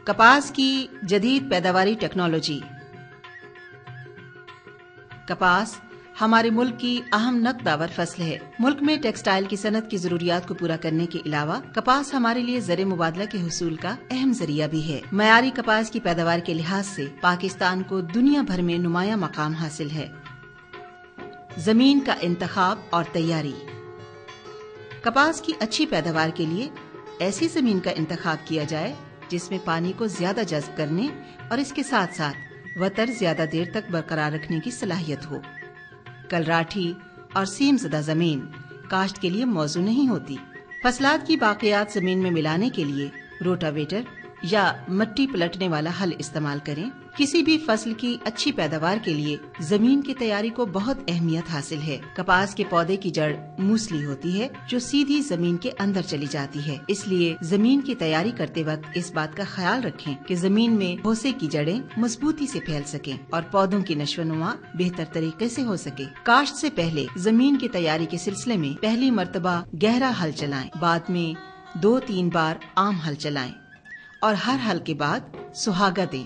کپاس کی جدید پیداواری ٹیکنالوجی۔ کپاس ہمارے ملک کی اہم نقد آور فصل ہے۔ ملک میں ٹیکسٹائل کی صنعت کی ضروریات کو پورا کرنے کے علاوہ کپاس ہمارے لیے زر مبادلہ کے حصول کا اہم ذریعہ بھی ہے۔ معیاری کپاس کی پیداوار کے لحاظ سے پاکستان کو دنیا بھر میں نمایاں مقام حاصل ہے۔ زمین کا انتخاب اور تیاری۔ کپاس کی اچھی پیداوار کے لیے ایسی زمین کا انتخاب کیا جائے جس میں پانی کو زیادہ جذب کرنے اور اس کے ساتھ ساتھ وتر زیادہ دیر تک برقرار رکھنے کی صلاحیت ہو۔ کلراٹھی اور سیم زدہ زمین کاشت کے لیے موزوں نہیں ہوتی۔ فصلات کی باقیات زمین میں ملانے کے لیے روٹاویٹر یا مٹی پلٹنے والا ہل استعمال کریں۔ کسی بھی فصل کی اچھی پیداوار کے لیے زمین کی تیاری کو بہت اہمیت حاصل ہے۔ کپاس کے پودے کی جڑ موسلی ہوتی ہے جو سیدھی زمین کے اندر چلی جاتی ہے، اس لیے زمین کی تیاری کرتے وقت اس بات کا خیال رکھیں کہ زمین میں بھوسے کی جڑیں مضبوطی سے پھیل سکیں اور پودوں کی نشو و نما بہتر طریقے سے ہو سکے۔ کاشت سے پہلے زمین کی تیاری کے سلسلے میں پہلی مرتبہ گہرا ہل چلائیں، بعد میں 2-3 بار عام ہل چلائیں اور ہر ہل کے بعد سہاگا دیں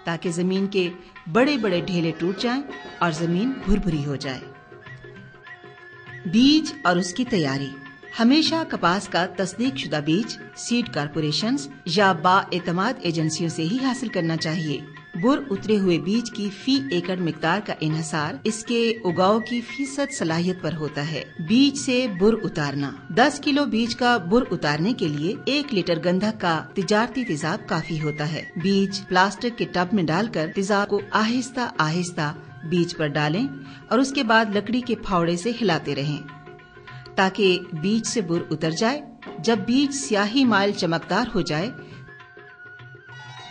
تاکہ زمین کے بڑے بڑے ڈھیلے ٹوٹ جائیں اور زمین بھربھری ہو جائے۔ بیج اور اس کی تیاری۔ ہمیشہ کپاس کا تصدیق شدہ بیج سیڈ کارپوریشنز یا بااعتماد ایجنسیوں سے ہی حاصل کرنا چاہیے۔ بر اترے ہوئے بیج کی فی ایکڑ مقدار کا انحصار اس کے اگاؤ کی فیصد صلاحیت پر ہوتا ہے۔ بیج سے بر اتارنا۔ 10 کلو بیج کا بر اتارنے کے لیے 1 لیٹر گندھک کا تجارتی تیزاب کافی ہوتا ہے۔ بیج پلاسٹک کے ٹب میں ڈال کر تیزاب کو آہستہ آہستہ بیج پر ڈالیں اور اس کے بعد لکڑی کے پھاوڑے سے ہلاتے رہیں تاکہ بیج سے بر اتر جائے۔ جب بیج سیاہی مائل چمکدار ہو جائے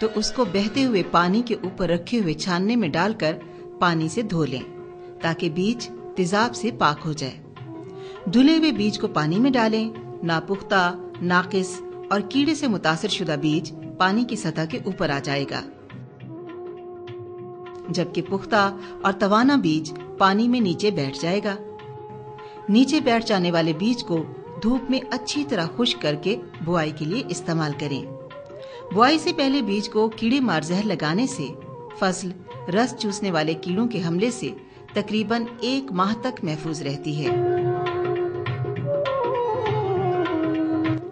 تو اس کو بہتے ہوئے پانی کے اوپر رکھے ہوئے چھاننے میں ڈال کر پانی سے دھو لیں تاکہ بیج تیزاب سے پاک ہو جائے۔ دھلے ہوئے بیج کو پانی میں ڈالیں۔ ناپختہ، ناقص اور کیڑے سے متاثر شدہ بیج پانی کی سطح کے اوپر آ جائے گا، جبکہ پختہ اور توانا بیج پانی میں نیچے بیٹھ جائے گا۔ نیچے بیٹھ جانے والے بیج کو دھوپ میں اچھی طرح خشک کر کے بوائی کے لیے استعمال کریں۔ بوائی سے پہلے بیج کو کیڑے مار زہر لگانے سے فصل رس چوسنے والے کیڑوں کے حملے سے تقریباً 1 ماہ تک محفوظ رہتی ہے۔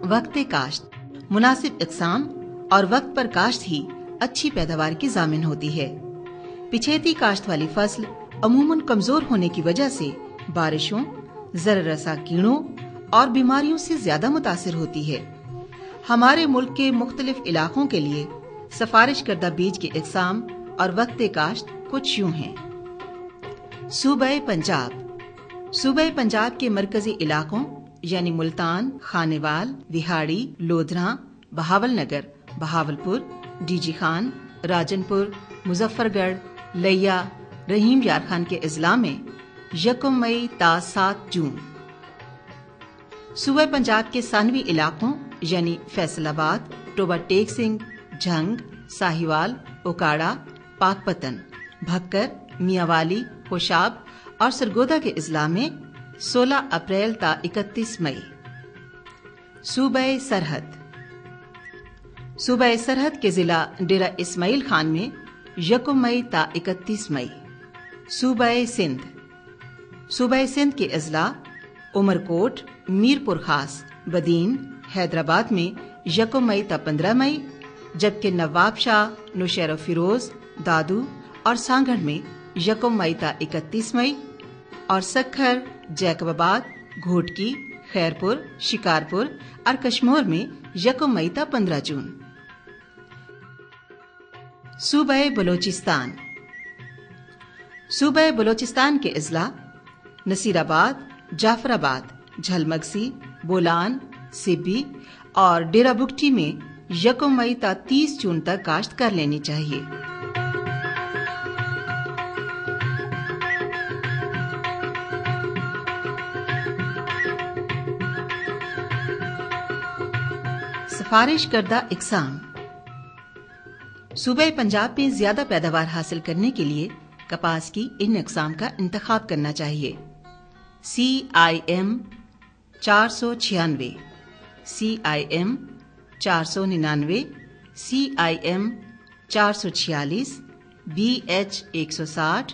وقت کاشت۔ مناسب اقسام اور وقت پر کاشت ہی اچھی پیداوار کی ضامن ہوتی ہے۔ پچھیتی کاشت والی فصل عموماً کمزور ہونے کی وجہ سے بارشوں، ضرر رساں کیڑوں اور بیماریوں سے زیادہ متاثر ہوتی ہے۔ ہمارے ملک کے مختلف علاقوں کے لیے سفارش کردہ بیج کے اقسام اور وقت کاشت کچھ یوں ہیں۔ صوبہ پنجاب۔ صوبہ پنجاب کے مرکزی علاقوں یعنی ملتان، خانیوال، وہاڑی، لودھراں، بہاول نگر، بہاولپور، ڈی جی خان، راجن پور، مظفر گڑھ، لیا، رحیم یار خان کے اضلاع میں 1 مئی تا 7 جون۔ صوبہ پنجاب کے ثانوی علاقوں یعنی فیصل آباد، ٹوبہ ٹیک سنگھ، جھنگ، ساہیوال، اوکاڑا، پاک پتن، بھکر، میاں والی، خوشاب اور سرگودا کے اضلاع میں 16 اپریل تا 31 مئی۔ صوبہ سرحد۔ صوبہ سرحد کے ضلع ڈیرہ اسماعیل خان میں 1 مئی تا 31 مئی۔ صوبہ سندھ۔ صوبہ سندھ کے اضلاع عمرکوٹ، میر پور خاص، بدین، حیدرآباد میں 1 مئی تا 15 مئی، جبکہ نواب شاہ، نوشہرہ فیروز، دادو اور سانگھڑ میں 1 مئی تا 31 مئی، اور سکھر، جیکب آباد، گھوٹکی، خیرپور، شکارپور اور کشمور میں 1 مئی تا 15 جون۔ صوبہ بلوچستان۔ صوبہ بلوچستان کے اضلاع نصیر آباد، جعفر آباد، جھلمگسی، بولان، سبی اور ڈیرہ بگٹی میں 1 مئی تا 30 جون تک کاشت کر لینی چاہیے۔ سفارش کردہ اقسام۔ صوبہ پنجاب میں زیادہ پیداوار حاصل کرنے کے لیے کپاس کی ان اقسام کا انتخاب کرنا چاہیے۔ CIM 496، CIM 499، CIM 446, BH 160,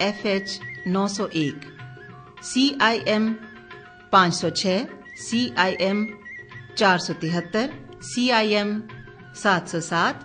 FH 901, CIM 506, CIM 473, CIM 707,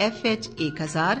FH 1000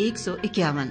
151।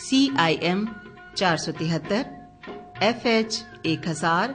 CIM 473, FH 1000,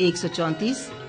134,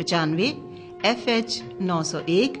95, FH 901,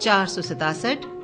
467,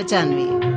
95।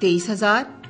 23,000